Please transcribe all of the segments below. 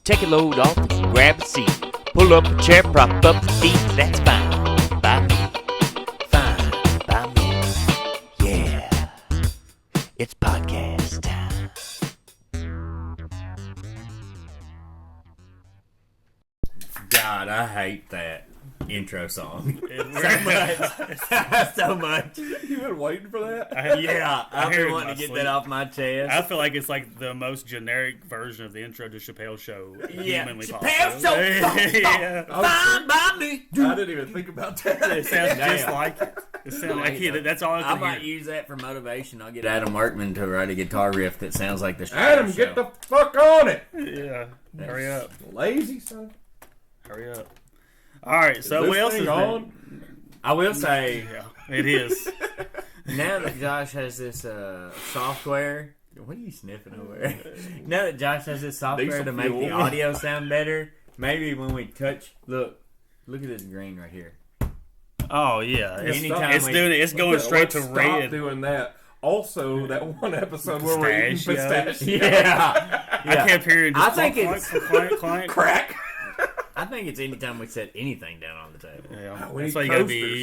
take a load off and grab a seat. Pull up a chair, prop up your feet, that's fine by me. Fine by me. Yeah, it's podcast time. God, I hate that intro song So much. You've been waiting for that? I've hear been it wanting in to get my that sleep. off my chest. I feel like it's like the most generic version of the intro to Chappelle's Show. Humanly Chappelle's possible. Show. Yeah. Fine by me. I didn't even think about that. It sounds just Damn. like it. It sounds like it. That's all I I can might hear. use that for motivation. I'll get Adam Workman to write a guitar riff that sounds like the Adam, Chappelle get Show. the fuck on it. Yeah. Hurry up. Lazy son. Hurry up. All right. So Is what this else thing is on? I will say, Yeah, it is. now that Josh has this software, what are you sniffing over there? Now that Josh has this software Diesel to make the fuel. audio sound better, maybe when we touch, look at this green right here. Oh yeah. Anytime It's we- doing it. It's going straight to Let's stop red. doing that. Also, that one episode where we're eating Pistachio. pistachio. Yeah. I kept hearing. I Just think clank. Crack. I think it's anytime we set anything down on the table. Yeah, we that's need why you gotta be coasters.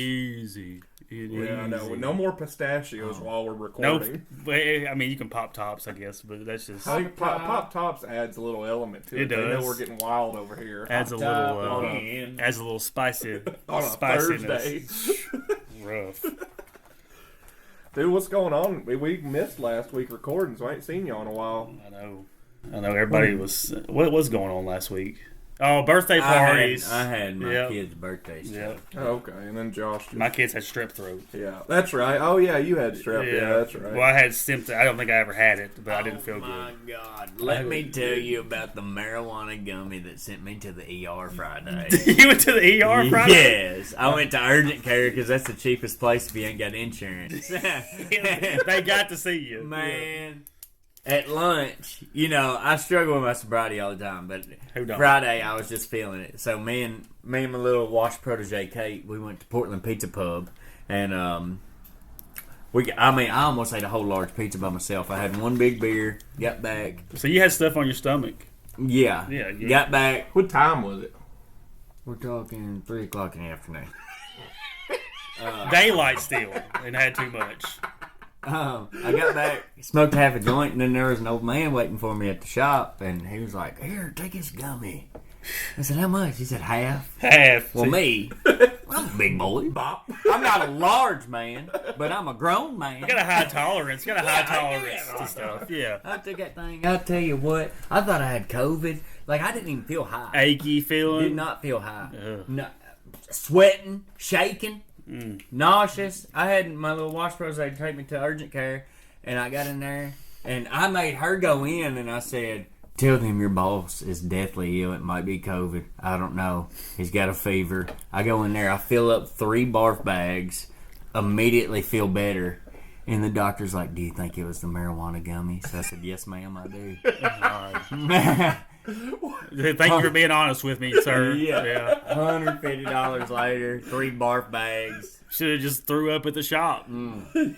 easy. Yeah, no, no more pistachios while we're No, recording. I mean you can pop tops, I guess, but that's just I think Pop Tops adds a little element to it. It They know does. we're getting wild over here. adds a Top little, on. adds a little spicy, On a spiciness. Thursday. Rough. Dude, what's going on? We missed last week recording, so I ain't seen y'all in a while. I know. Everybody was. What was going on last week? Oh, birthday parties. I had my Yep. kid's birthday stuff. Yeah, Oh, okay, and then Josh. Just, my kids had strep throat. yeah, that's right. Oh yeah, you had strep. Yeah, that's right. Well, I had symptoms. I don't think I ever had it, but I didn't feel Oh my good. God! Let me tell you about the marijuana gummy that sent me to the ER Friday. You went to the ER Friday? Yes, I went to urgent care because that's the cheapest place if you ain't got insurance. They got to see you. Man, at lunch, you know, I struggle with my sobriety all the time, but Who don't? Friday I was just feeling it. So me and my little wash protege Kate, we went to Portland Pizza Pub, and I almost ate a whole large pizza by myself. I had one big beer, got back, So you had stuff on your stomach. yeah, got back. What time was it? We're talking 3:00 in the afternoon. Daylight still, and had too much. I got back, smoked half a joint, and then there was an old man waiting for me at the shop, and he was like, "Here, take this gummy." I said, "How much?" He said, "Half." Half. Well, See, me, I'm a big boy. I'm not a large man, but I'm a grown man. you got a high tolerance. You got a high tolerance to stuff. Yeah. I took that thing. I'll tell you what, I thought I had COVID. Like, I didn't even feel high. Achy feeling. Did not feel high. Ugh. No, sweating, shaking, nauseous. I had my little wash protege take me to urgent care, and I got in there, and I made her go in, and I said, "Tell them your boss is deathly ill. It might be COVID. I don't know. He's got a fever." I go in there. I fill up 3 barf bags. Immediately feel better. And the doctor's like, "Do you think it was the marijuana gummies?" I said, "Yes, ma'am, I do." Thank you for being honest with me, sir. Yeah. $150 later, 3 barf bags. Should have just threw up at the shop.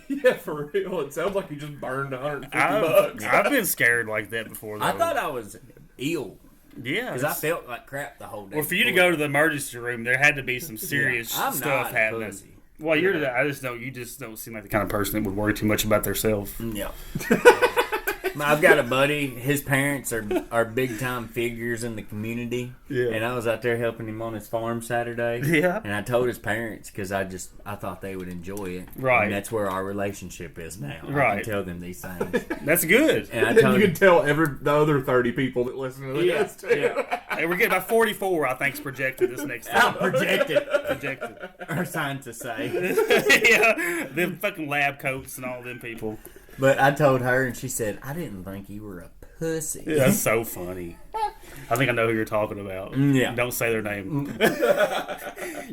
Yeah, for real. It sounds like you just burned $150. I've been scared like that before, though. I thought I was ill yeah. because I felt like crap the whole day. Well, for you to go to the emergency room, there had to be some serious I'm stuff not happening. pussy. Well, you just don't seem like the kind of person that would worry too much about themselves. Yeah. I've got a buddy. His parents are big time figures in the community. Yeah. And I was out there helping him on his farm Saturday. Yeah. And I told his parents because I thought they would enjoy it. Right. And that's where our relationship is now. I Right. can tell them these things. That's good. And I And told you him, can tell the other 30 people that listen to this, too. yeah. Hey, we're getting about 44, I think, is projected this next I'm time. projected. Projected. Our scientists say. Yeah. Them fucking lab coats and all them people. But I told her, and she said, "I didn't think you were a pussy." Yeah, that's so funny. I think I know who you're talking about. Yeah. Don't say their name.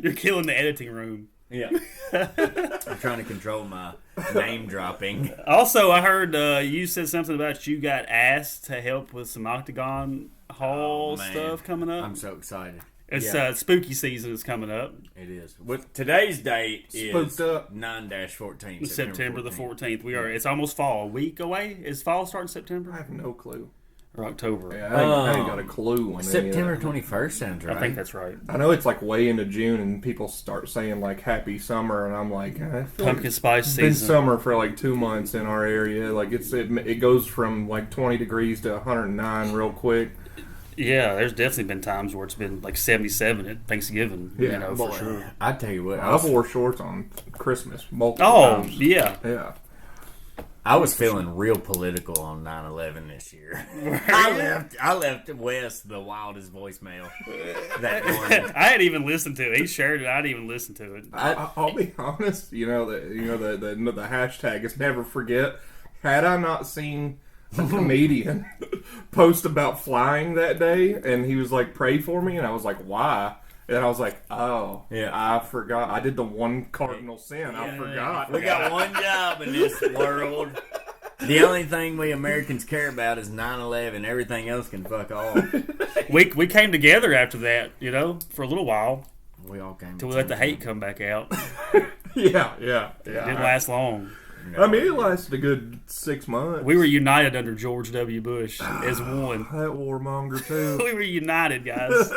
You're killing the editing room. Yeah. I'm trying to control my name dropping. Also, I heard you said something about you got asked to help with some Octagon Hall man. stuff coming up. I'm so excited. It's Yeah. Spooky season is coming up. It is. With today's date is Spooked up. 9-14. September the 14th. We are. It's almost fall. A week away. Is fall starting I September? have no clue. or October. Yeah, I ain't got a clue when September 21st sounds right. I think that's right. I know it's like way into June, and people start saying like "Happy Summer," and I'm like, I feel Pumpkin spice it's been season. summer for like 2 months in our area. Like it goes from like 20 degrees to 109 real quick. Yeah, there's definitely been times where it's been like 77 at Thanksgiving. Yeah, for sure. I tell you what, I wore shorts on Christmas multiple Oh, times. yeah. Yeah. I was feeling real political on 9/11 this year. I left Wes the wildest voicemail that morning. I hadn't even listened to it. He shared it. I didn't even listen to it. I'll be honest. The hashtag is never forget. Had I not seen a comedian post about flying that day, and he was like, "Pray for me," and I was like, "Why?" And I was like, "Oh, yeah, I forgot. I did the one cardinal sin. I forgot. We got one job in this world. The only thing we Americans care about is 9/11. Everything else can fuck off." We came together after that, for a little while. We all came Till we let the hate come back out. Yeah. It didn't last long. I mean, it lasted a good 6 months. We were united under George W. Bush as one. That warmonger too. We were united, guys.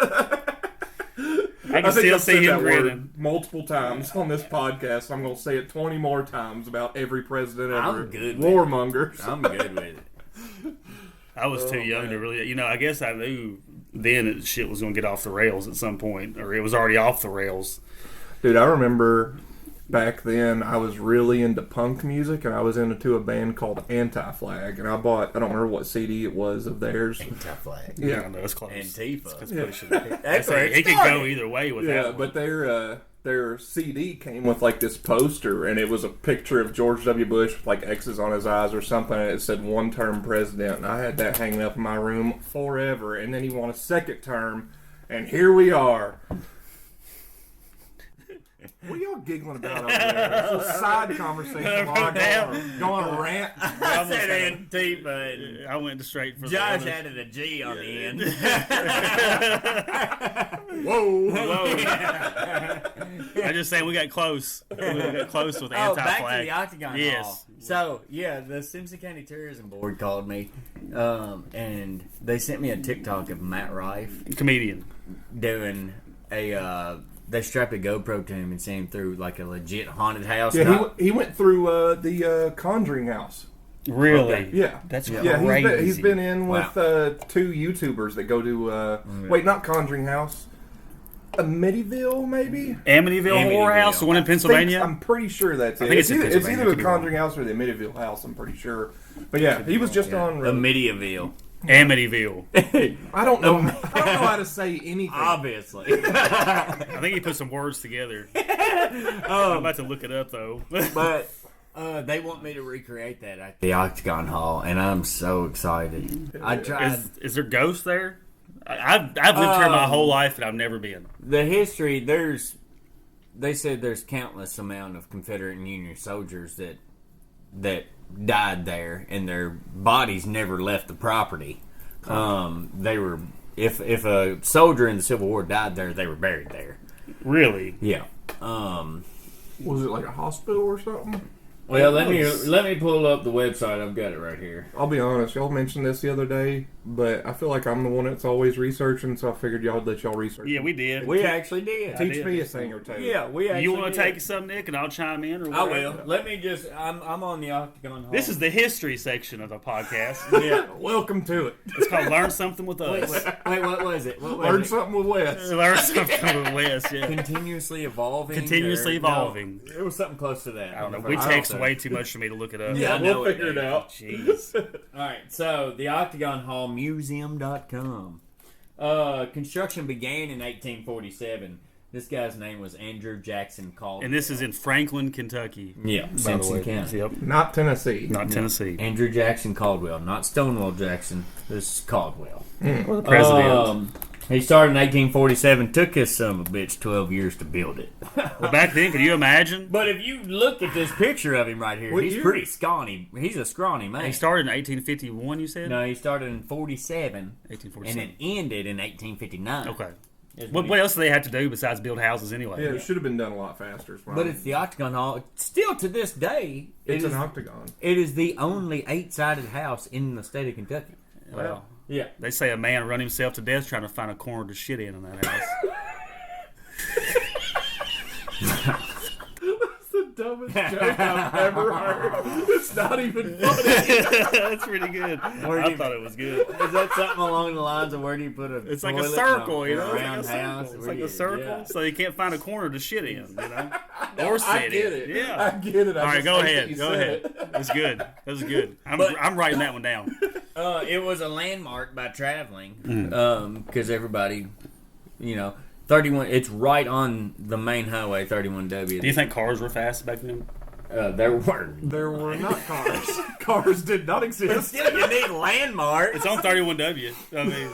I can think still I've see said him that word grinning. multiple times on this podcast. I'm going to say it 20 more times about every president ever. I'm good with warmongers. I'm good with it. I was too young to really, I guess I knew then that shit was going to get off the rails at some point, or it was already off the rails. Dude, I remember back then I was really into punk music, and I was into a band called Anti-Flag, and I don't remember what CD it was of theirs. Anti-flag. Yeah. I know, it's close. Antifa. That's where it could go either way with Yeah, that. but their CD came with like this poster, and it was a picture of George W. Bush with like X's on his eyes or something, and it said one-term president, and I had that hanging up in my room forever, and then he won a second term, and here we are. What are y'all giggling about over there? It's a side conversation while I go on a rant. I said Antifa. I went straight for Josh the added a G on the end. Whoa. I just saying we got close. We got close with Oh, Anti-Flag. back to the Octagon Yes. Hall. So, yeah, the Simpson County Tourism Board called me, and they sent me a TikTok of Matt Rife Comedian. doing they strapped a GoPro to him and sent him through like a legit haunted house. Yeah, he went through the Conjuring house. Really? Okay. Yeah. That's Yeah, crazy. he's been in Wow. with 2 YouTubers that go to wait, not Conjuring House, Amityville maybe. Amityville Horror House, the one in Pennsylvania. I'm pretty sure that's it. think it's in It's Pennsylvania, either could the be wrong. Conjuring House or the Amityville House. I'm pretty sure. But yeah, he was just on. Amityville. Amityville. I don't know. I don't know how to say anything. Obviously. I think he put some words together. I'm about to look it up though. But they want me to recreate that at the Octagon Hall, and I'm so excited. I tried. Is there ghosts there? I've lived here my whole life and I've never been. The history, they said there's countless amount of Confederate and Union soldiers that died there, and their bodies never left the property. They were, if a soldier in the Civil War died there, they were buried there. Really? Yeah. Was it like a hospital or something? Well, let me pull up the website. I've got it right here. I'll be honest. Y'all mentioned this the other day, but I feel like I'm the one that's always researching, so I figured y'all let y'all research. Yeah, we did. We actually did. Teach did. me a thing or two. Yeah, we actually You want to did. take some, Nick, and I'll chime in? Or I what? will. Let me just. I'm on the Octagon Hall. This is the history section of the podcast. Yeah. Welcome to it. It's called Learn Something with Wait, Us. what was it? What was Learn it? something with Wes. Learn Something with Wes, yeah. Continuously evolving. Continuously or- evolving. No, it was something close to that. I don't know. We text way too much for me to look it up. Yeah, I we'll know it, figure it dude. out. Jeez. All right, so the Octagon Hall Museum.com. Construction began in 1847. This guy's name was Andrew Jackson Caldwell. And this is in Franklin, Kentucky. yeah, By the Simpson way. County. Yep. Not Tennessee. Not Tennessee. Andrew Jackson Caldwell, not Stonewall Jackson. This is Caldwell. Or the president. He started in 1847. Took his son of a bitch 12 years to build it. Well, back then, can you imagine? But if you look at this picture of him right here, What he's year? pretty scrawny. He's a scrawny man. He started in 1851, you said? No, he started in 47, and 1847. it ended in 1859. Okay. Is What else do they have to do besides build houses anyway? Yeah, it should have been done a lot faster. is what But I'm- it's the Octagon Hall. Still to this day, it's it an is, octagon. it is the only 8-sided house in the state of Kentucky. Well, Yeah. They say a man run himself to death trying to find a corner to shit in that house. The dumbest joke I've ever heard. It's not even funny. That's pretty good. I thought it was good. Is that something along the lines of where do you put a It's like a toilet circle, in you know? round It's like a house? circle, it's Where like do a you- circle yeah. so you can't find a corner to shit in, you know? Or sit I get in. it. Yeah. I get it. All right, go ahead. You Go said ahead. it. That's good. That's good. But- I'm writing that one down. It was a landmark by traveling because everybody, 31. It's right on the main highway, 31W. Do you think cars were fast back then? There were? There were not cars. Cars did not exist. Still, you need landmarks. It's on 31W. I mean,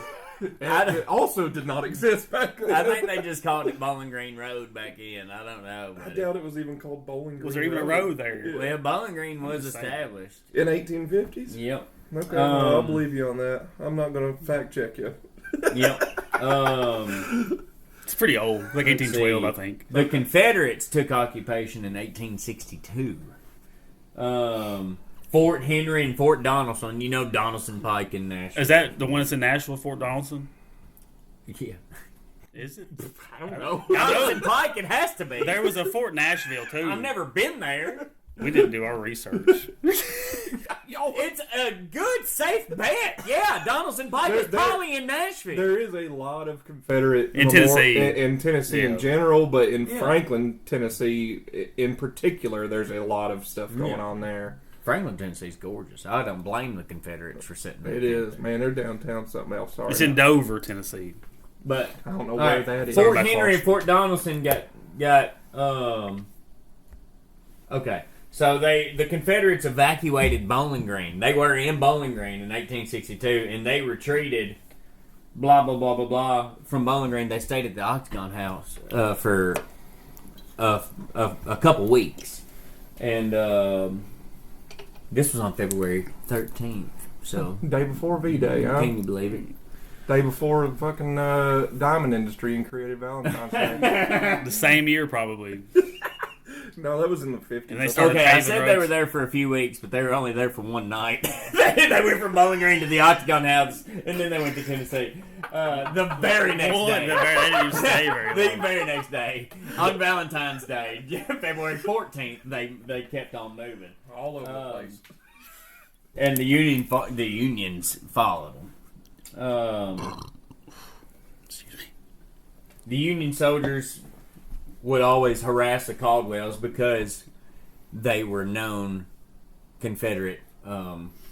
It also did not exist back then. I think they just called it Bowling Green Road back in. I don't know. I doubt it was even called Bowling Green. was there even a road there? Well, Bowling Green was just saying. established. In 1850s? Yep. Okay, well, I'll believe you on that. I'm not going to fact check you. Yep. It's pretty old, like 1812, see. I think. The Confederates took occupation in 1862. Fort Henry and Fort Donelson. You know Donelson Pike in Nashville. Is that the one that's in Nashville, Fort Donelson? Yeah. Is it? I don't know. Donelson Pike, it has to be. There was a Fort Nashville, too. I've never been there. We didn't do our research. It's a good, safe bet. Yeah, Donelson Pike is probably in Nashville. There is a lot of Confederate In Tennessee. in Tennessee Yeah. in general, but in Yeah. Franklin, Tennessee in particular, there's a lot of stuff going on there. Franklin, Tennessee's gorgeous. I don't blame the Confederates for sitting there. It is, man. They're downtown something else. Sorry, It's in Dover, Tennessee. But I don't know all where right, that is. Fort Back Henry close. and Fort Donelson got okay. So the Confederates evacuated Bowling Green. They were in Bowling Green in 1862, and they retreated. Blah blah blah blah blah. From Bowling Green, they stayed at the Octagon House for a couple weeks, and this was on February 13th. So Day before V-Day, huh? can you believe it? Day before the fucking diamond industry and created Valentine's Day. The same year, probably. No, that was in the 50s. And they started Okay, I paving said roads. they were there for a few weeks, but they were only there for one night. They went from Bowling Green to the Octagon House, and then they went to Tennessee. The very next Well, day. they didn't even stay very The long. very next day, on Valentine's Day, February 14th, they kept on moving, all over the place. and the unions followed them. Excuse me. The Union soldiers would always harass the Caldwells because they were known Confederate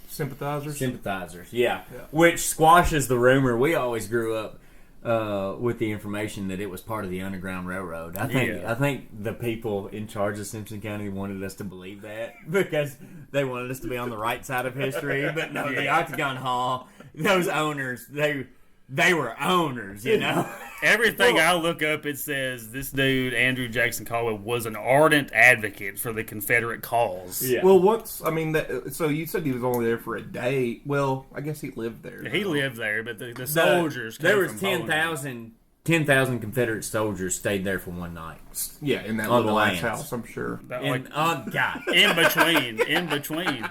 sympathizers. Yeah, which squashes the rumor. We always grew up with the information that it was part of the Underground Railroad. I think the people in charge of Simpson County wanted us to believe that because they wanted us to be on the right side of history. But no, the Octagon Hall, those owners, they were owners, you know. Everything I look up, it says this dude, Andrew Jackson Caldwell, was an ardent advocate for the Confederate cause. Yeah. Well, so you said he was only there for a day. Well, I guess he lived there. He lived there, but the soldiers came There was from Bowling. 10,000 Confederate soldiers stayed there for one night. Yeah, in that On little the ass lands. house, I'm sure. That, And like, God, in between.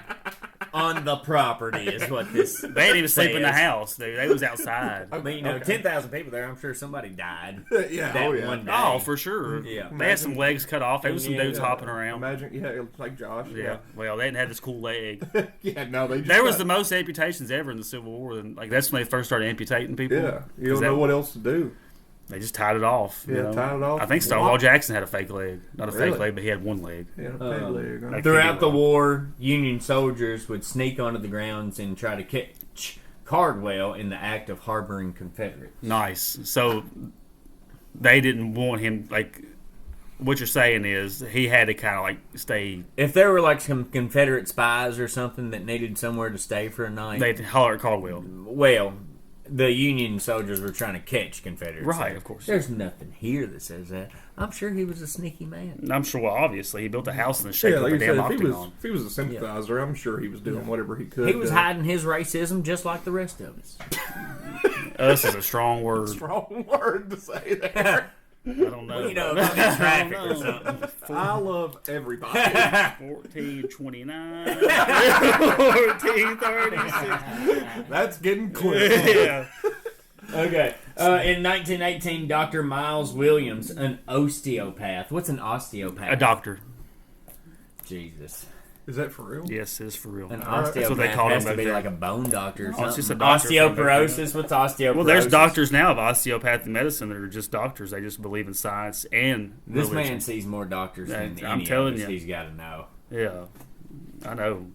on the property is what this. They didn't even sleep in the says. house, dude. They was outside. But 10,000 people there. I'm sure somebody died. Yeah, That one day. Oh, for sure. Yeah. They had some legs cut off. There was some dudes hopping around. Imagine, like Josh. Yeah. Well, they didn't have this cool leg. Yeah, no, they just There was the most amputations ever in the Civil War. And like that's when they first started amputating people. Yeah, you don't know what else to do. They just tied it off. you Yeah, know? tied it off. I think Stonewall Jackson had a fake leg. Not a Really? fake leg, but he had one leg. Yeah, peg leg. Huh? like- Throughout the war, Union soldiers would sneak onto the grounds and try to catch Caldwell in the act of harboring Confederates. Nice. So they didn't want him, like, what you're saying is he had to kind of, like, stay. If there were like some Confederate spies or something that needed somewhere to stay for a night, They'd holler at Caldwell. well, the Union soldiers were trying to catch Confederates. Right, of course. There's nothing here that says that. I'm sure he was a sneaky man. And I'm sure, well, obviously, he built a house in the shape Yeah, of like a you damn said, octagon. if he was a sympathizer, I'm sure he was doing whatever he could. He was to- hiding his racism just like the rest of us. Us is a strong word. Wrong word to say there. I don't know. You know, about the traffic or I don't something. I love everybody. 1429. 1436. That's getting close. Yeah. Okay. In 1918, Dr. Miles Williams, an osteopath. What's an osteopath? A doctor. Jesus. Is that for real? Yes, it's for real. An That's osteopath what they call has them to back be there. like a bone doctor or something. it's just a doctor from back Osteoporosis? What's osteoporosis? Well, there's doctors now of osteopathic medicine that are just doctors. They just believe in science and This religion. man sees more doctors than I'm any telling of us you. he's got to know. Yeah, I know.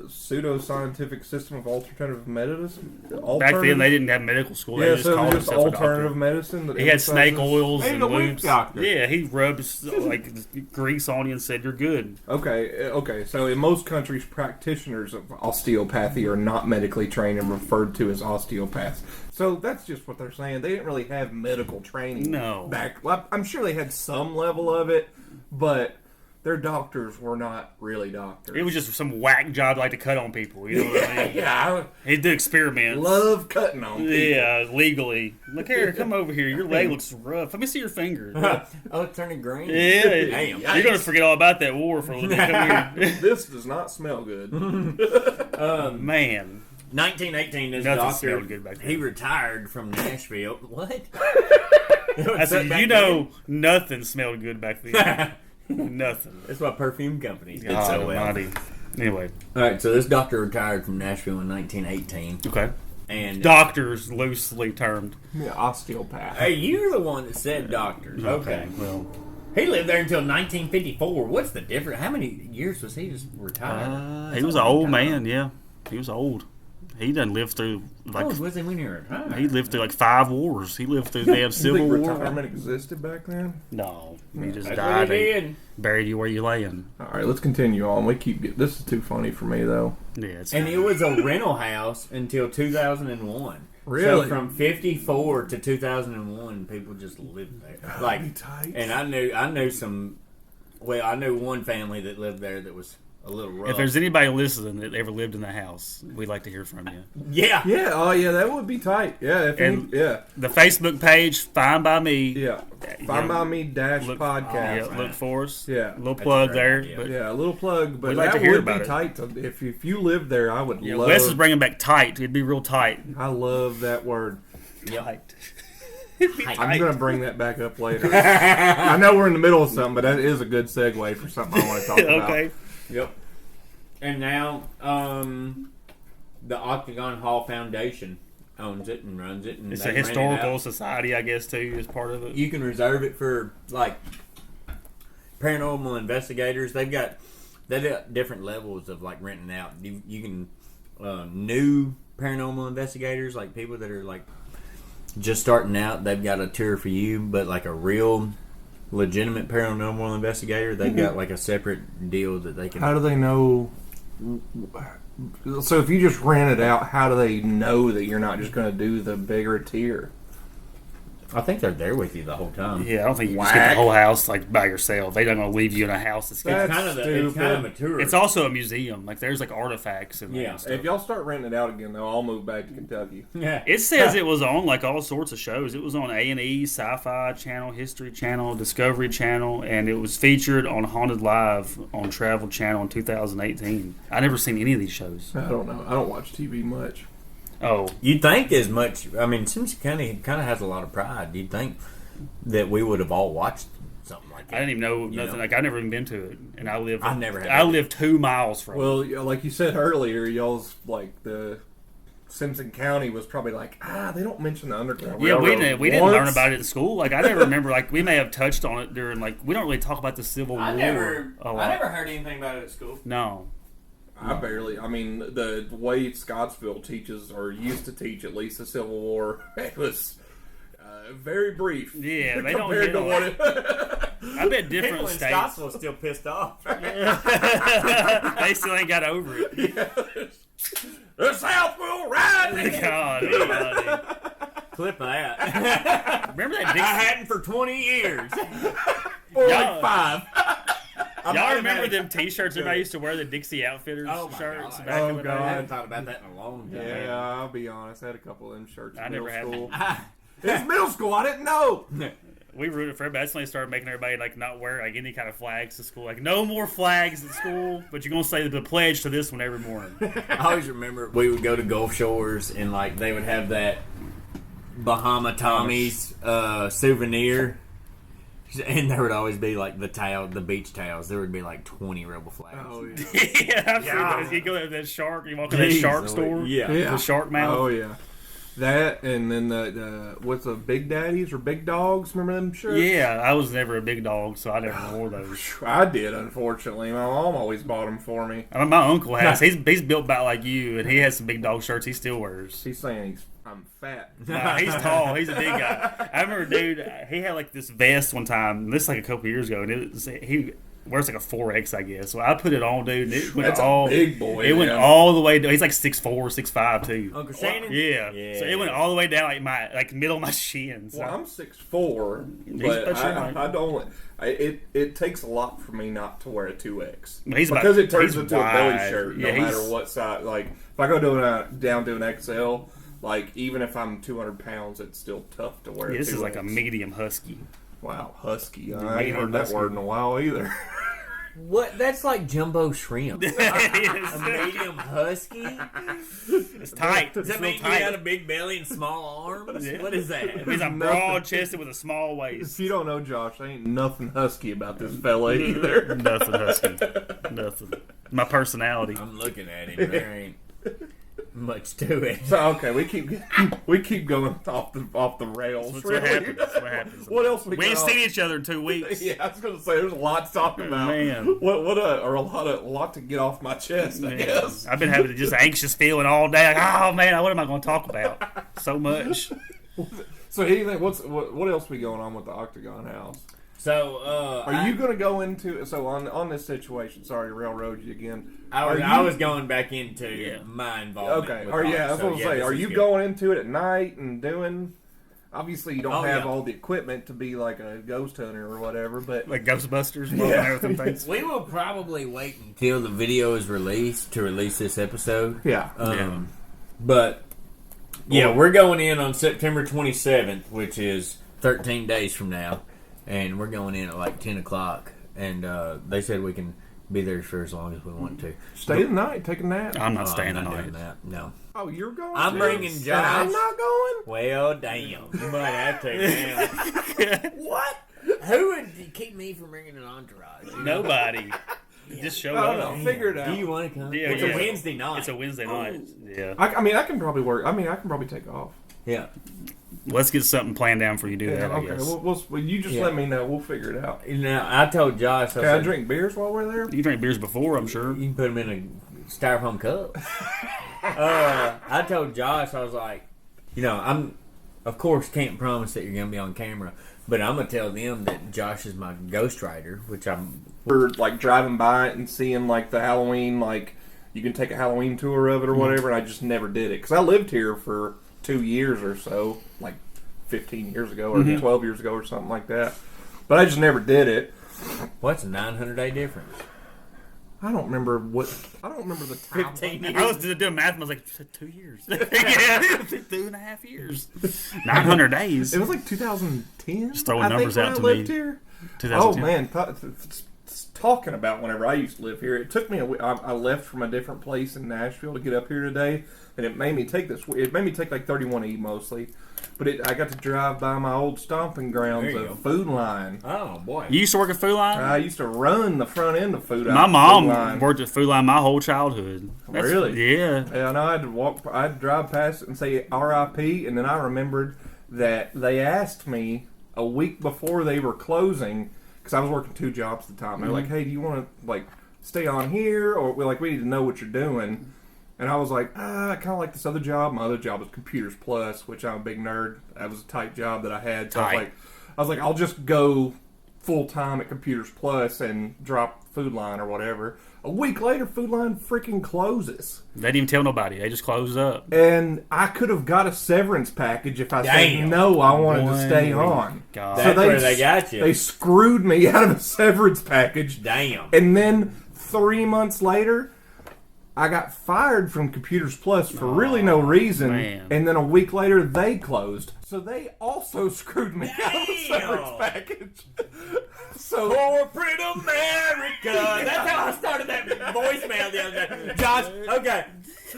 Pseudo-scientific system of alternative medicine. Back then, they didn't have medical school. They Yeah, just so called just himself a alternative doctor. medicine. That He had snake emphasizes- oils He's and a weak lubes. doctor. Yeah, he rubs like grease on you and said you're good. Okay. So in most countries, practitioners of osteopathy are not medically trained and referred to as osteopaths. So that's just what they're saying. They didn't really have medical training. No. Well, I'm sure they had some level of it, but their doctors were not really doctors. It was just some whack job like to cut on people. You know what I mean? Yeah, He'd do I experiments. love cutting on people. Yeah, legally. Look here, come over here. Your leg looks rough. Let me see your finger. Oh, it's turning green. Yeah, Damn. you're gonna forget all about that war for a little bit. Come here, This does not smell good. man. 1918, this Nothing doctor, smelled good back then. he retired from Nashville. What? I said, you know, nothing smelled good back then. Nothing. That's why perfume companies did God so well. almighty. Anyway, All right, so this doctor retired from Nashville in 1918, okay. and Doctors loosely termed. Yeah, osteopath. hey, you're the one that said doctors. Okay. Well, He lived there until 1954. What's the difference? How many years was he just retired? he was an old man. Yeah, he was old. He done lived through How like old was he when he retired? he lived through like 5 wars. He lived through the damn You Civil think War. retirement existed back then? No, he just That's died. what he They did. buried you where you laying. All right, let's continue on. This is too funny for me though. Yeah, it's And it was a rental house until 2001. Really? So from 54 to 2001, people just lived there. Like, tight. and I knew some. Well, I knew one family that lived there that was a little rough. If there's anybody listening that ever lived in the house, we'd like to hear from you. yeah. Yeah, oh yeah, that would be tight. Yeah, if And- yeah, The Facebook page, Fine by Me. yeah. Find by me dash Look, podcast. yeah, look for us. Yeah. Little That's plug a great there. idea. But Yeah, a little plug, but We'd like that to hear would about be it. tight. If you lived there, I would yeah, love. Wes is bringing back tight. It'd be real tight. I love that word. Tight. I'm gonna bring that back up later. I know we're in the middle of something, but that is a good segue for something I want to talk about. Okay. Yep. And now, the Octagon Hall Foundation owns it and runs it, and It's they a rent it historical out. society, I guess, too, is part of it. You can reserve it for like paranormal investigators. They've got different levels of like renting out. You can new paranormal investigators, like people that are like just starting out. They've got a tour for you, but like a real legitimate paranormal investigator, they've got like a separate deal that they can. How do they know? So if you just rent it out, how do they know that you're not just going to do the bigger tier? I think they're there with you the whole time. Yeah, I don't think you can just get the whole house like by yourself. They're not going to leave you in a house that's That's It's kind of stupid. a tour. It's also a museum. Like there's like artifacts and Yeah. and stuff. If y'all start renting it out again, though, I'll move back to Kentucky. yeah. It says it was on like all sorts of shows. It was on A&E, Sci-Fi Channel, History Channel, Discovery Channel, and it was featured on Haunted Live on Travel Channel in 2018. I never seen any of these shows. I don't know. I don't watch TV much. Oh, You'd think as much. I mean, since he kind of has a lot of pride, you'd think that we would have all watched something like that. I didn't even know You nothing. know? Like I never even been to it, and I live. I've never had I it. live 2 miles from. it. Well, like you said earlier, y'all's like the Simpson County was probably like, they don't mention the Underground Yeah, Railroad we didn't learn once. about it at school. Like I never remember. Like we may have touched on it during. Like we don't really talk about the Civil War. a lot. heard anything about it at school. No. I barely. I mean, the way Scottsville teaches or used to teach at least the Civil War, it was very brief. Yeah, they don't compared hit to on what it. it. I bet different People in states. Scottsville still pissed off. They still ain't got over it. The South will ride me. God, almighty. Clip that. Remember that I Dixie? hadn't for 20 years. Or Y'all- like 5. Y'all remember them T-shirts everybody used to wear, the Dixie Outfitters Oh my shirts God. back Oh, in the day? God. I haven't thought about that in a long time. Yeah, I'll be honest. I had a couple of them shirts. I in never middle had school. It's middle school. I didn't know. We rooted for everybody. That's when they started making everybody like not wear like any kind of flags to school. Like no more flags at school, but you're gonna say the pledge to this one every morning. I always remember we would go to Gulf Shores and like they would have that Bahama Tommy's souvenir. And there would always be like the beach towels. There would be like 20 rebel flags. Oh yeah. Yeah, I've seen those. You go to that shark. You walk in that shark store. Yeah. The shark mouth. Oh yeah. That and then the what's the Big Daddies or Big Dogs? Remember them shirts? Yeah, I was never a big dog, so I never wore those. I did, unfortunately. My mom always bought them for me. I mean, my uncle has. He's built about like you, and he has some big dog shirts he still wears. He's saying I'm fat. Nah, he's tall. He's a big guy. I remember, dude, he had like this vest one time. This like a couple years ago, and he wears like a 4X, I guess. So I put it on, dude. And it went That's all a big boy. It went all the way down. He's like 6'4", 6'5", too. Uncle Shannon? Yeah. Yeah. So it went all the way down like my middle of my shin. So. Well, I'm 6'4", but I don't. It takes a lot for me not to wear a 2X because it turns into a belly shirt no matter what size. Like if I go down to an XL, like even if I'm 200 pounds, it's still tough to wear. This 2X. is like a medium husky. Wow, husky. I ain't heard that word in a while either. What? That's like jumbo shrimp. A medium husky? It's tight. Does that mean you got a big belly and small arms? Yeah. What is that? It means I'm broad chested with a small waist. If you don't know Josh, there ain't nothing husky about this fella either. Nothing husky. Nothing. My personality. I'm looking at him. There ain't much to it. So okay, we keep going off the rails. That's really. what happens. That's what happens. What else We ain't seen each other in 2 weeks. Yeah, I was gonna say there's a lot to talk about. Man. Or a lot to get off my chest. I Man, guess. I've been having just anxious feeling all day. Like, oh man, what am I going to talk about? So much. So anything? What else we going on with the Octagon House? So, Are you going to go into on this situation? Sorry to railroad you again. I was going back into my involvement. Okay. With I was going to say, are you going into it at night and doing? Obviously, you don't have all the equipment to be like a ghost hunter or whatever, but Like Ghostbusters. Yeah. We will probably wait until the video is released to release this episode. yeah. But yeah, we're going in on September 27th, which is 13 days from now, and we're going in at like 10 o'clock. And they said we can be there for as long as we want to. Stay the night, take a nap. I'm not staying I'm the not night. doing that. No. Oh, you're going. I'm too? bringing And Josh. I'm not going. Well, damn. You might have to now. What? Who would keep me from bringing an entourage? Nobody. Just show I up. don't know. Figure it out. Do you want to come? Yeah, It's yeah. a Wednesday night. It's a Wednesday night. Yeah. I mean, I can probably work. I mean, I can probably take off. Yeah. Let's get something planned down for you to do that, I okay. guess. Well, you just let me know. We'll figure it out. Now, I told Josh. Can I drink beers while we're there? You drank beers before, I'm sure. You can put them in a styrofoam cup. I told Josh, I was like, I'm, of course, can't promise that you're going to be on camera, but I'm going to tell them that Josh is my ghostwriter, which I'm. We're like driving by it and seeing like the Halloween, like you can take a Halloween tour of it or whatever. And I just never did it because I lived here for 2 years or so, like 15 years ago or 12 years ago or something like that. But I just never did it. What's a 900-day difference? I don't remember the time. 15 years. I was doing math and I was like, 2 years. Yeah, 2.5 years. 900 days. It was like 2010. Just throwing I numbers think, out when I to lived me. here. 2010. Oh man, talking about whenever I used to live here, it took me I left from a different place in Nashville to get up here today, and it made me take like 31E mostly, but I got to drive by my old stomping grounds of Food Line. Oh, boy. You used to work at Food Line? I used to run the front end of Food Line. My mom worked at Food Line my whole childhood. Really? Yeah. Yeah, and I had to I'd drive past it and say R.I.P. And then I remembered that they asked me a week before they were closing, because I was working 2 jobs at the time. They're like, "Hey, do you want to like stay on here, or we need to know what you're doing?" And I was like, I kind of like this other job. My other job was Computers Plus, which I'm a big nerd. That was a tight job that I had. So I was like, I'll just go full time at Computers Plus and drop Food Line or whatever. A week later, Food Line freaking closes. They didn't even tell nobody. They just closed up. And I could have got a severance package if I said no, I wanted to stay on. God. That's where they got you. They screwed me out of a severance package. Damn. And then 3 months later, I got fired from Computers Plus for really no reason, man. and then a week later they closed. So they also screwed me out of the severance package. So Corporate America. That's how I started that voicemail the other day. Josh, okay.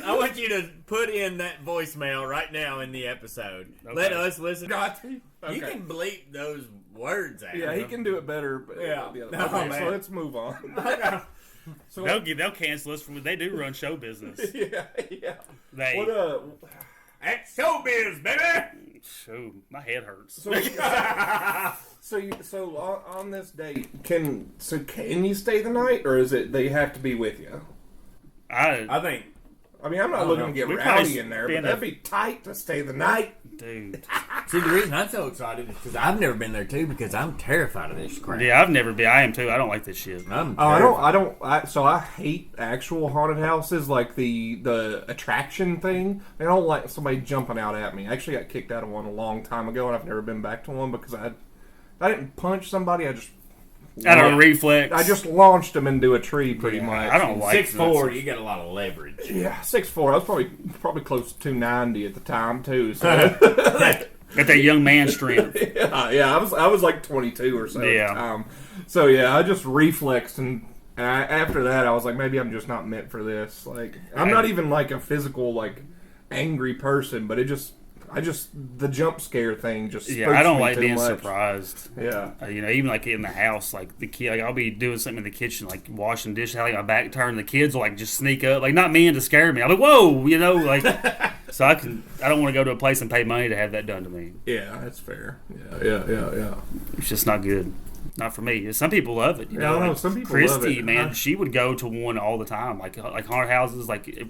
I want you to put in that voicemail right now in the episode. Okay. Let us listen. got to. Okay. You can bleep those words out. Yeah, he can do it better. But Yeah. Okay, so let's move on. So They'll cancel us from. They do run show business. yeah. They. What That's showbiz, baby. Shoot, my head hurts. So on this date, can you stay the night, or is it they have to be with you? I think. I mean, I'm not looking to get We rowdy probably in there, but spend that'd be tight to stay the night. Dude. See, the reason I'm so excited is because I've never been there too. Because I'm terrified of this crap. Yeah, I've never been. I am too. I don't like this shit. So I hate actual haunted houses, like the attraction thing. I don't like somebody jumping out at me. I actually got kicked out of one a long time ago, and I've never been back to one because I didn't punch somebody. I just Out of reflex. I just launched them into a tree, pretty much. I don't like 6'4", you got a lot of leverage. Yeah, 6'4". I was probably close to 290 at the time too. So. Got that young man strength. yeah. I was like 22 or so at the time. So yeah, I just reflexed, and after that, I was like, maybe I'm just not meant for this. Like, I'm not even like a physical like angry person, but the jump scare thing just I don't like being much. surprised. Yeah, even like in the house, like the kid, like I'll be doing something in the kitchen, like washing dishes, having my back turned, the kids will like just sneak up, like not meaning to scare me. I'm like, whoa, like. So I don't want to go to a place and pay money to have that done to me. Yeah, that's fair. Yeah. It's just not good. Not for me. Some people love it. You know, I know like some people Christy, love it. man, she would go to one all the time, like haunted houses. Like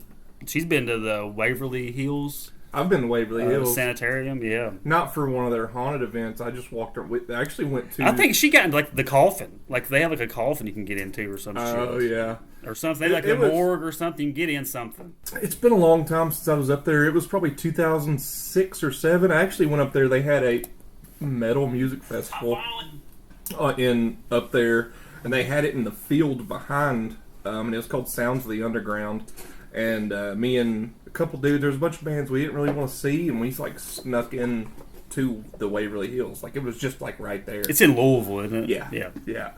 she's been to the Waverly Hills. I've been to Waverly Hills Sanitarium. Yeah, not for one of their haunted events. I just walked. I actually went to. I think she got into like the coffin. Like they have like a coffin you can get into or some shit. Oh yeah. Or something like the morgue or something. You can get in something. It's been a long time since I was up there. It was probably 2006 or 7. I actually went up there. They had a metal music festival up there, and they had it in the field behind. And it was called Sounds of the Underground. And me and a couple dudes, there was a bunch of bands we didn't really want to see, and we like snuck in to the Waverly Hills. Like it was just like right there. It's in Louisville, isn't it? Yeah.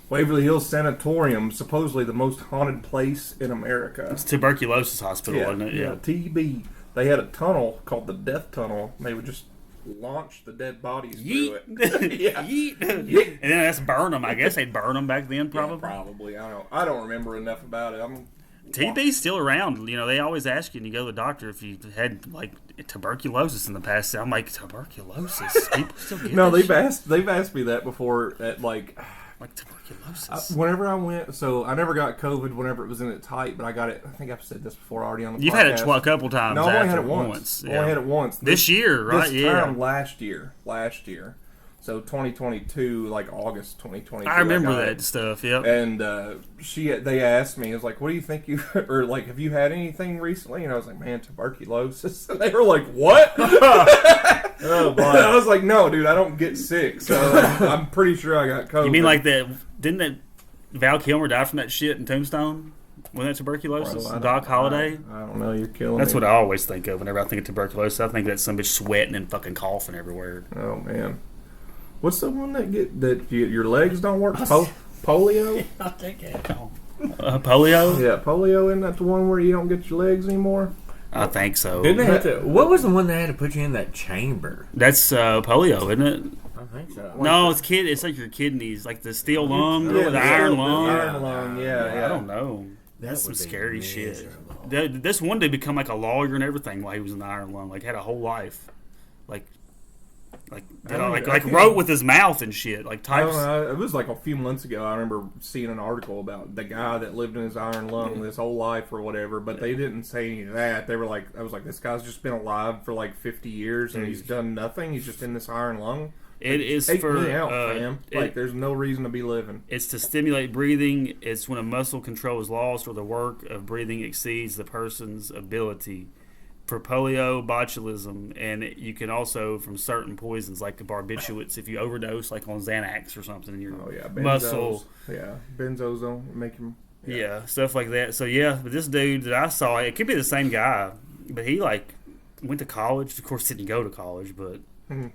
Waverly Hills Sanatorium, supposedly the most haunted place in America. It's tuberculosis hospital, isn't it? Yeah, TB. They had a tunnel called the Death Tunnel. And they would just launch the dead bodies through it. Yeet. And then that's burn them. I guess they'd burn them back then, probably. Yeah, probably. I don't remember enough about it. TB's still around. You know, they always ask you when you go to the doctor if you had like tuberculosis in the past. I'm like, tuberculosis? People still get No, that they've asked me that before at like tuberculosis. Whenever I went, so I never got COVID whenever it was in its height, but I got it. I think I've said this before already on the podcast. You've had it a couple times. No, I only had it once. Yeah. Only had it once. This year, right? This time last year. So 2022, like August 2022. I remember that stuff. Yep. And they asked me, it was like, "What do you think you or like have you had anything recently?" And I was like, "Man, tuberculosis." And they were like, "What?" Oh boy! I was like, "No, dude, I don't get sick." So I'm pretty sure I got COVID. You mean like that? Didn't that Val Kilmer die from that shit in Tombstone? Wasn't that tuberculosis? Doc Holliday? I don't know. You're killing That's me. what I always think of whenever I think of tuberculosis. I think that's some bitch sweating and fucking coughing everywhere. Oh man. What's the one that your legs don't work? Polio? I'll take it. Polio? Yeah, polio. Isn't that the one where you don't get your legs anymore? I think so. Didn't they have to? What was the one they had to put you in that chamber? That's polio, isn't it? I think so. No, it's like your kidneys, like the steel lung, or the iron lung. The iron lung, yeah. I don't know. That's some would be scary shit. miserable. This one dude become like a lawyer and everything while he was in the iron lung. Like had a whole life, wrote with his mouth and shit. Like types. It was like a few months ago. I remember seeing an article about the guy that lived in his iron lung his whole life or whatever. But they didn't say any of that. They were like, I was like, this guy's just been alive for like 50 years and he's done nothing. He's just in this iron lung. It is Take for me out, fam. Like there's no reason to be living. It's to stimulate breathing. It's when a muscle control is lost or the work of breathing exceeds the person's ability. For polio, botulism, and you can also from certain poisons like the barbiturates if you overdose like on Xanax or something in your muscle. Yeah, benzos don't make him. Yeah, stuff like that. So yeah, but this dude that I saw, it could be the same guy, but he like went to college. Of course, didn't go to college, but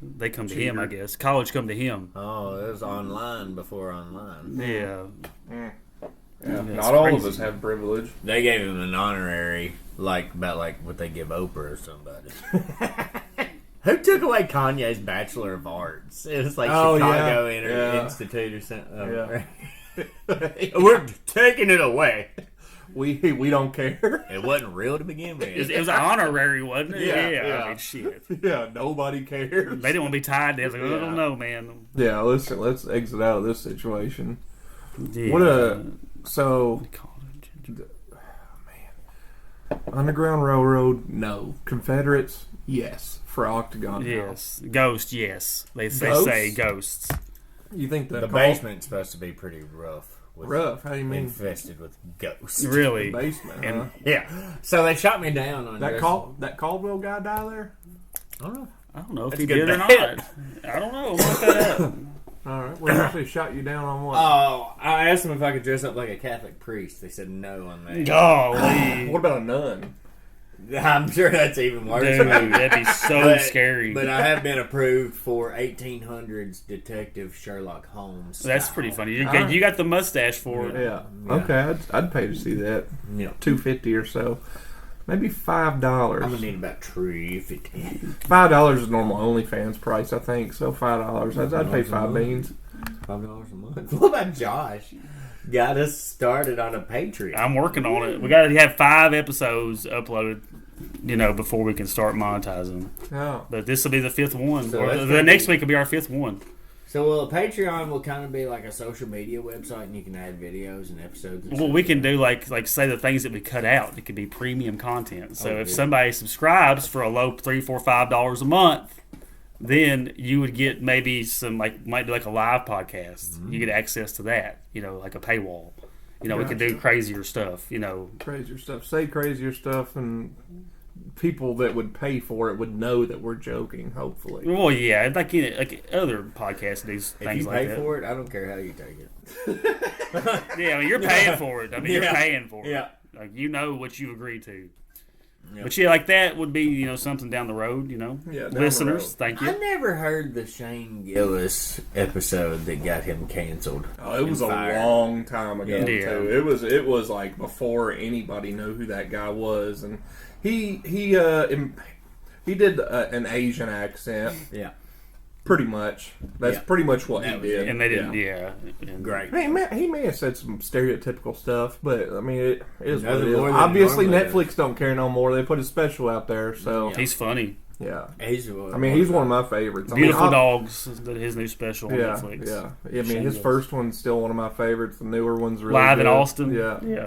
they come to him, I guess. College come to him. Oh, it was online before online. Yeah. Yeah, That's not all of crazy. us have privilege. They gave him an honorary, about what they give Oprah or somebody. Who took away Kanye's Bachelor of Arts? It was like Chicago Institute or something. We're taking it away. We don't care. It wasn't real to begin with. It was an honorary, wasn't it? Yeah. I mean, shit. Yeah, nobody cares. They didn't want to be tied to it. Like, I don't know, man. Yeah, let's exit out of this situation. Yeah. So Underground Railroad, no. Confederates, yes. For Octagon Hall. Yes. Ghost, yes. They Ghosts? say ghosts. You think The basement's supposed to be pretty rough. Rough? How do you mean? Infested with ghosts. Really? The basement, And- huh? Yeah. So they shot me down on That Caldwell guy die there? I don't know. I don't know if That's he a good did or bet. not. I don't know. Look that up. All right. Well, actually shot you down on what? Oh, I asked them if I could dress up like a Catholic priest. They said no on that. Golly. What about a nun? I'm sure that's even worse. Dude, that'd be so But- scary. But I have been approved for 1800s Detective Sherlock Holmes. That's style. pretty funny. You got the mustache for it. Yeah. Okay, I'd pay to see that. Yeah. $2.50 or so. Maybe $5. I'm gonna need about $3.50. $5 is normal OnlyFans price, I think. So $5. I'd pay 5 beans. $5 a month. What about Josh? Got us started on a Patreon. I'm working on it. We got to have 5 episodes uploaded, before we can start monetizing. Oh. But this will be the 5th one. So Or that's the gonna next be- week will be our 5th one. So, well, a Patreon will kind of be like a social media website, and you can add videos and episodes. And Well, stuff. we can do like say the things that we cut out. It could be premium content. So Oh, if yeah. somebody subscribes for a low $3, $4, $5 a month, then you would get maybe some might be like a live podcast. You get access to that. Like a paywall. We could do crazier stuff. Crazier stuff. Say crazier stuff, and people that would pay for it would know that we're joking, hopefully. Well, yeah, like other podcasts do If things you like pay that. for it, I don't care how you take it. Yeah, I mean, you're paying for it. I mean, you're Yeah. paying for it. Yeah. Like what you agreed to. Yeah. But yeah, like that would be something down the road. Yeah, down the Listeners, road. thank you. I never heard the Shane Gillis episode that got him canceled. Oh, it was a and fired. long time ago Yeah. too. It was like before anybody knew who that guy was, and he did an Asian accent, Yeah. pretty much. That's Yeah. pretty much what That he was did. And they didn't. Yeah. And- Great. He may have said some stereotypical stuff, but I mean, it is what Nothing it is. more than Obviously, normal Netflix don't care no more. They put a special out there, so He's funny. yeah. He's One of my favorites. Beautiful I mean, Dogs, his new special on Yeah, Netflix. yeah. I mean, Shane his Gillis. first one's still one of my favorites. The newer one's really Live good. in Austin. Yeah. Yeah.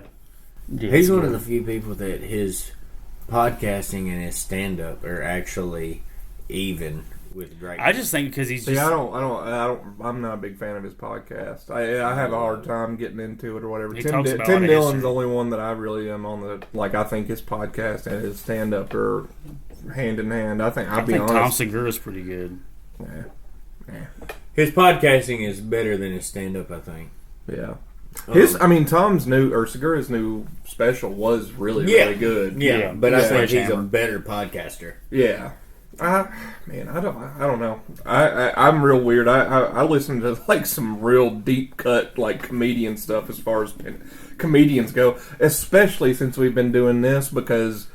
He's one of the few people that his podcasting and his stand-up are actually even with great. I just think because he's See, just. I'm not a big fan of his podcast. I have a hard time getting into it or whatever. He Tim, talks about Tim it Dillon's history. the only one that I really am on the I think his podcast and his stand up are hand in hand. I'll I be think Tom honest. Segura's pretty good. His podcasting is better than his stand-up, I think. Yeah. Tom's Segura's new special was really good. Yeah, but I Yeah. think he's a Sledgehammer. better podcaster. Yeah. I don't know. I'm real weird. I listen to like some real deep cut like comedian stuff as far as comedians go, especially since we've been doing this because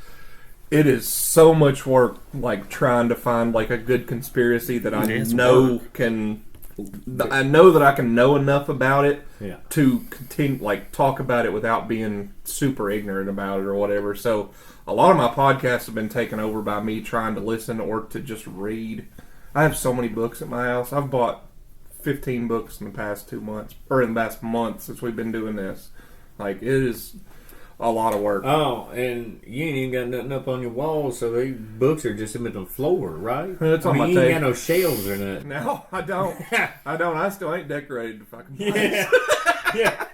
it is so much work like trying to find like a good conspiracy that I It's know work. I know that I can know enough about it Yeah. to continue like talk about it without being super ignorant about it or whatever. So a lot of my podcasts have been taken over by me trying to listen or to just read. I have so many books at my house. I've bought 15 books in the past 2 months, or in the past month since we've been doing this. Like, it is a lot of work. Oh, and you ain't even got nothing up on your walls, so these books are just sitting on the floor, right? It's on my you ain't table. got no shelves or nothing. No, I don't. I still ain't decorated the fucking place. Yeah.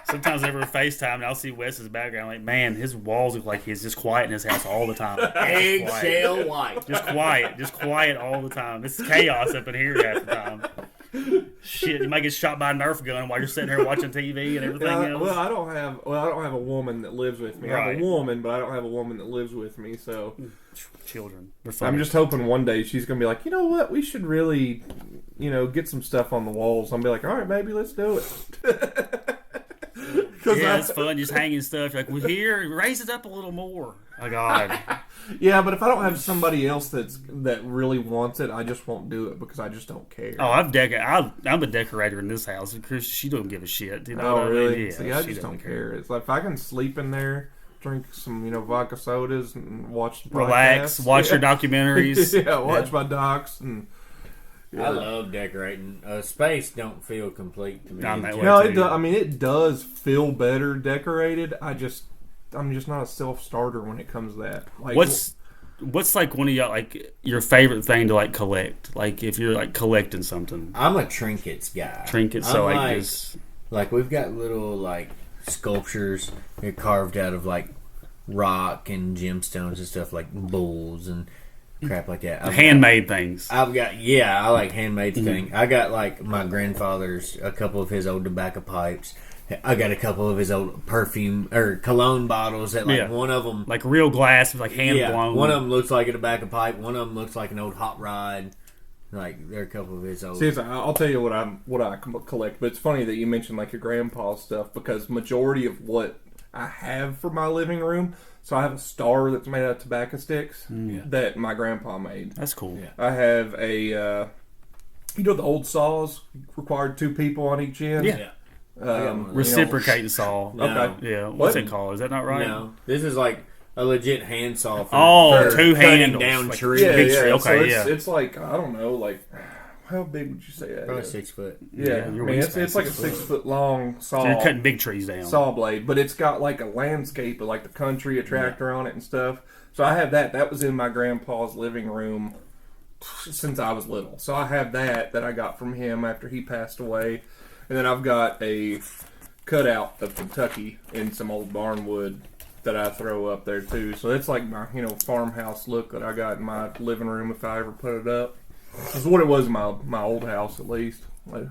Sometimes over FaceTime, and I'll see Wes's background. Like, man, his walls look like he's just quiet in his house all the time. Eggshell white. Just quiet all the time. It's chaos up in here half the time. Shit, you might get shot by a Nerf gun while you're sitting here watching TV and everything else. Well, I don't have a woman that lives with me. I have a woman, but I don't have a woman that lives with me. So Children. I'm just hoping one day she's gonna be like, you know what, we should really, get some stuff on the walls. I'll be like, all right, baby, let's do it. Yeah, it's fun just hanging stuff. Like, well, here, raise it up a little more. Oh, God. Yeah, but if I don't have somebody else that really wants it, I just won't do it because I just don't care. Oh, I'm a decorator in this house because she don't give a shit. You know Oh, really? I mean? See, I just don't care. It's like if I can sleep in there, drink some, vodka sodas, and watch the relax, podcast. watch your documentaries. Yeah, watch my docs and. Yeah. I love decorating. Space don't feel complete to me. No, it does. I mean, it does feel better decorated. I'm just not a self-starter when it comes to that. Like, what's like one of y'all like your favorite thing to like collect? Like if you're like collecting something. I'm a trinkets guy. Trinkets, so like this. Like we've got little like sculptures they're carved out of like rock and gemstones and stuff like bulls and crap like that. Handmade things. I like handmade things. I got like my grandfather's, a couple of his old tobacco pipes. I got a couple of his old perfume or cologne bottles that one of them like real glass, like hand blown. One of them looks like a tobacco pipe. One of them looks like an old hot rod. Like they're a couple of his old. See, I'll tell you what I collect. But it's funny that you mentioned like your grandpa's stuff because majority of what I have for my living room. So I have a star that's made out of tobacco sticks that my grandpa made. That's cool. Yeah. I have a, the old saws required 2 people on each end. Yeah. Reciprocating saw. No. Okay. Yeah. What's it called? Is that not right? No. This is like a legit handsaw for 2 cutting handles. down like trees. Yeah, big yeah. tree. Okay, so it's like, I don't know, like, how big would you say that Probably is? 6 foot. Yeah, I your mean, it's wingspan's like a 6 6 foot long saw. So you're cutting big trees down. Saw blade, but it's got like a landscape of like the country, a tractor on it and stuff. So I have that. That was in my grandpa's living room since I was little. So I have that I got from him after he passed away. And then I've got a cutout of Kentucky in some old barnwood that I throw up there too. So it's like my, farmhouse look that I got in my living room if I ever put it up. That's what it was in my old house, at least. But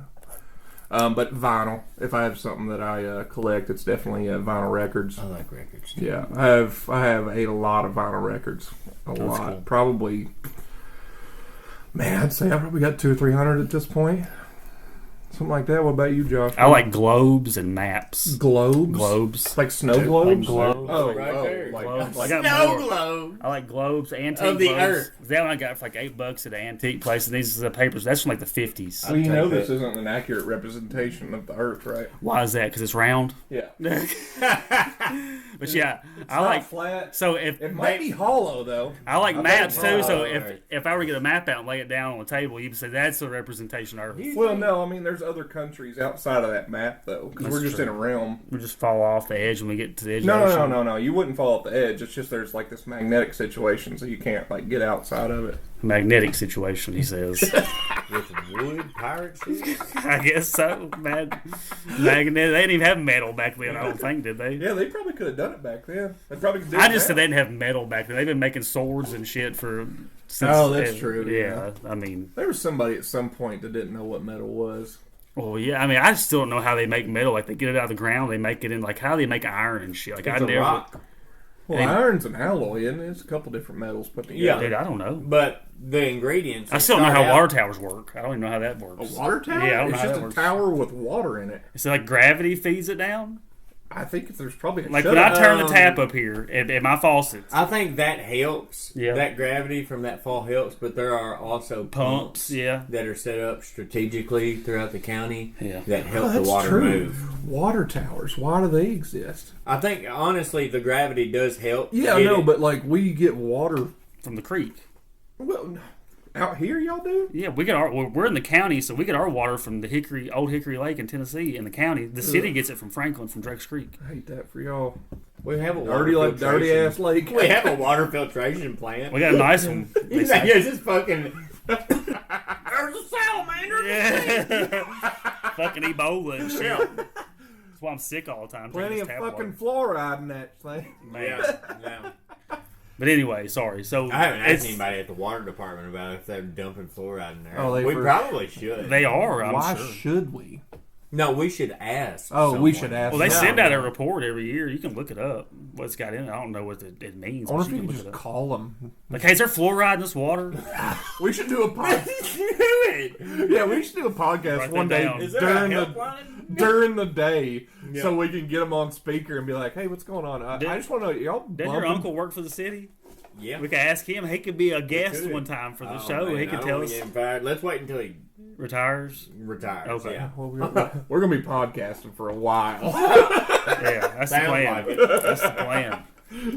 vinyl. If I have something that I collect, it's definitely vinyl records. I like records. Yeah, I have a lot of vinyl records. That's lot. Cool. Probably, man, I'd say I probably got 200 or 300 at this point. Something like that. What about you, Josh? I like globes and maps. Globes? Like snow globes? Like globes. Oh, right there. Globes. Like Snow globe. I like globes, antique of the globes. earth. That one I got for like $8 at an antique place, and these are the papers. That's from like the 50s. Well, you know this isn't an accurate representation of the earth, right? Why is that? Because it's round. Yeah. But yeah, It's I not like flat. So if It might be hollow though. I like I maps bet too. it's So hollow. if I were to get a map out and lay it down on the table, you'd say that's a representation of Earth. Well, no, I mean there's other countries outside of that map though, because That's we're just true. in a realm. We just fall off the edge when we get to the edge. No, of the no, ocean. no. You wouldn't fall off the edge. It's just there's like this magnetic situation, so you can't like get outside of it. Magnetic situation, he says. With wood pirate ships. I guess so. Magnet. They didn't even have metal back then. I don't think, did they? Yeah, they probably could have done it back then. They probably could do I it just said now. they didn't have metal back then. They've been making swords and shit since. Oh, that's true, Yeah, I mean, There was somebody at some point that didn't know what metal was. well, yeah. I mean, I still don't know how they make metal. Like they get it out of the ground, they make it in. Like how do they make iron and shit? Like It's I a never. rock. Well, iron's an alloy, isn't it? It's a couple different metals put together. Yeah. Dude, I don't know. But the ingredients. I still don't know start how out- water towers work. I don't even know how that A works. water tower? Yeah, I don't know it's how just that a works. tower with water in it. So like gravity feeds it down. I think there's probably a Like shut when I up. turn the tap up here at my faucet, I think that helps. Yeah. That gravity from that fall helps, but there are also pumps. Yeah. that are set up strategically throughout the county Yeah. that help the that's water true. move. Water towers. Why do they exist? I think honestly the gravity does help. Yeah, I get know, it. but like we get water. From the creek. Well, out here, y'all do? Yeah, we get we're in the county, so we get our water from the Old Hickory Lake in Tennessee in the county. The city gets it from Franklin, from Drake's Creek. I hate that for y'all. we have a water Dirty filtration- ass lake. We have a water filtration plant. We got a nice one. they He's like, say. here's this fucking. There's a salamander. Yeah. Fucking Ebola and shit. That's why I'm sick all the time. Plenty drinking of this tap fucking water. fluoride in that thing. Man. Yeah. But anyway, sorry. So I haven't asked it's- anybody at the water department about if they're dumping fluoride in there. Oh, we probably should. They are. I'm Why sure. should we? No, we should ask. Oh, we someone. should ask. Well, they No. send out a report every year. You can look it up. What's got in it? I don't know what it means. I wonder but if you can could look just it up. call them. Like, hey, is there fluoride in this water? We should do a podcast. Yeah, we should do a podcast Write one that day down. Is there during a the helpline? during the day, Yeah. so we can get them on speaker and be like, "Hey, what's going on? I just want to know, y'all Didn't your bumping?" uncle work for the city? Yeah. We could ask him. He could be a guest could. one time for the Oh, show. man, He I could don't tell wanna us. get him fired. Let's wait until he Retires. retires. Okay. Yeah. Well, we're gonna be podcasting for a while. Yeah, that's the Sounds plan. like it. That's the plan.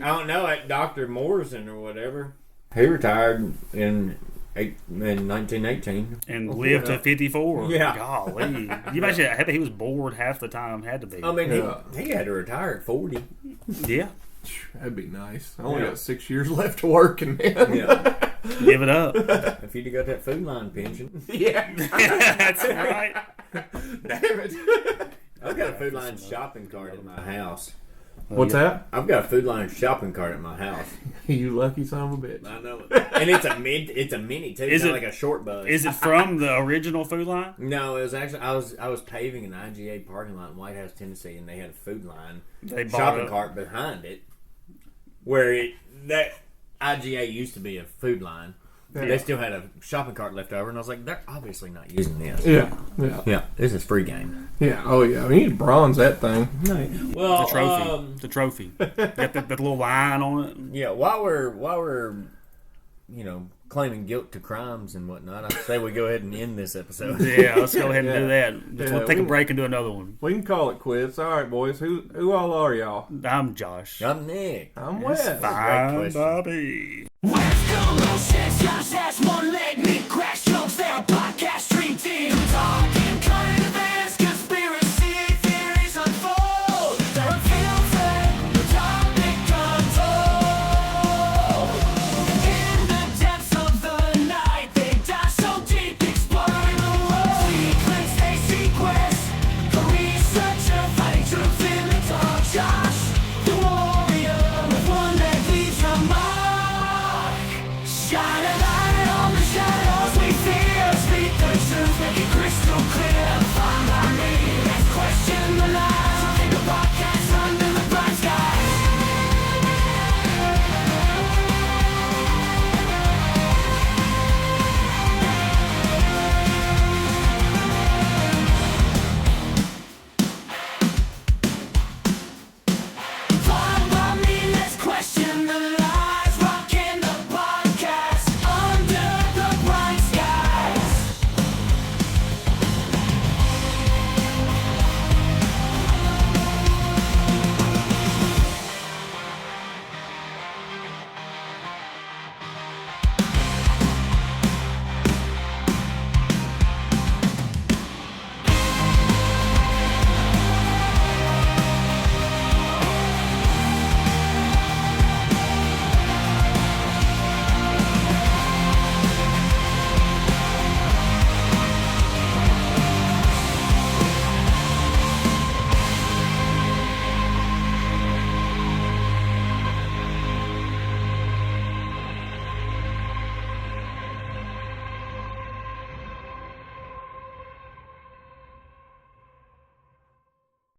I don't know. That Dr. Morrison or whatever. He retired in 1918. And lived to 54. Yeah. Golly. You imagine, I bet he was bored half the time. Had to be. I mean, Yeah. he had to retire at 40. Yeah. That'd be nice. I only Yeah. got 6 years left to work, and then Yeah. Give it up. If you'd have got that food line pension. yeah, That's right. damn it. I've got a food line shopping cart at my house. What's that? I've got a food line shopping cart at my house. You lucky son of a bitch. I know it. And it's a mini too. Is It's it- like a short bus. Is it from the original Food Line? No, it was actually I was paving an IGA parking lot in White House, Tennessee, and they had a food line They bought shopping it. cart behind it, where that IGA used to be a food line. Yeah. They still had a shopping cart left over, and I was like, they're obviously not using this. Yeah, yeah, Yeah, this is free game. yeah. Oh yeah, I mean, you need bronze that thing. Well, The trophy. The trophy. Got that little line on it. yeah. While we're claiming guilt to crimes and whatnot, I'd say we go ahead and end this episode. Yeah, let's go ahead and do Yeah. that. Let's Yeah, take a we- break and do another one. We can call it quits. All right, boys. Who all are y'all? I'm Josh. I'm Nick. I'm It's Wes. fine, question. Bobby. West Coast, Josh has one leg, me crash jokes, they're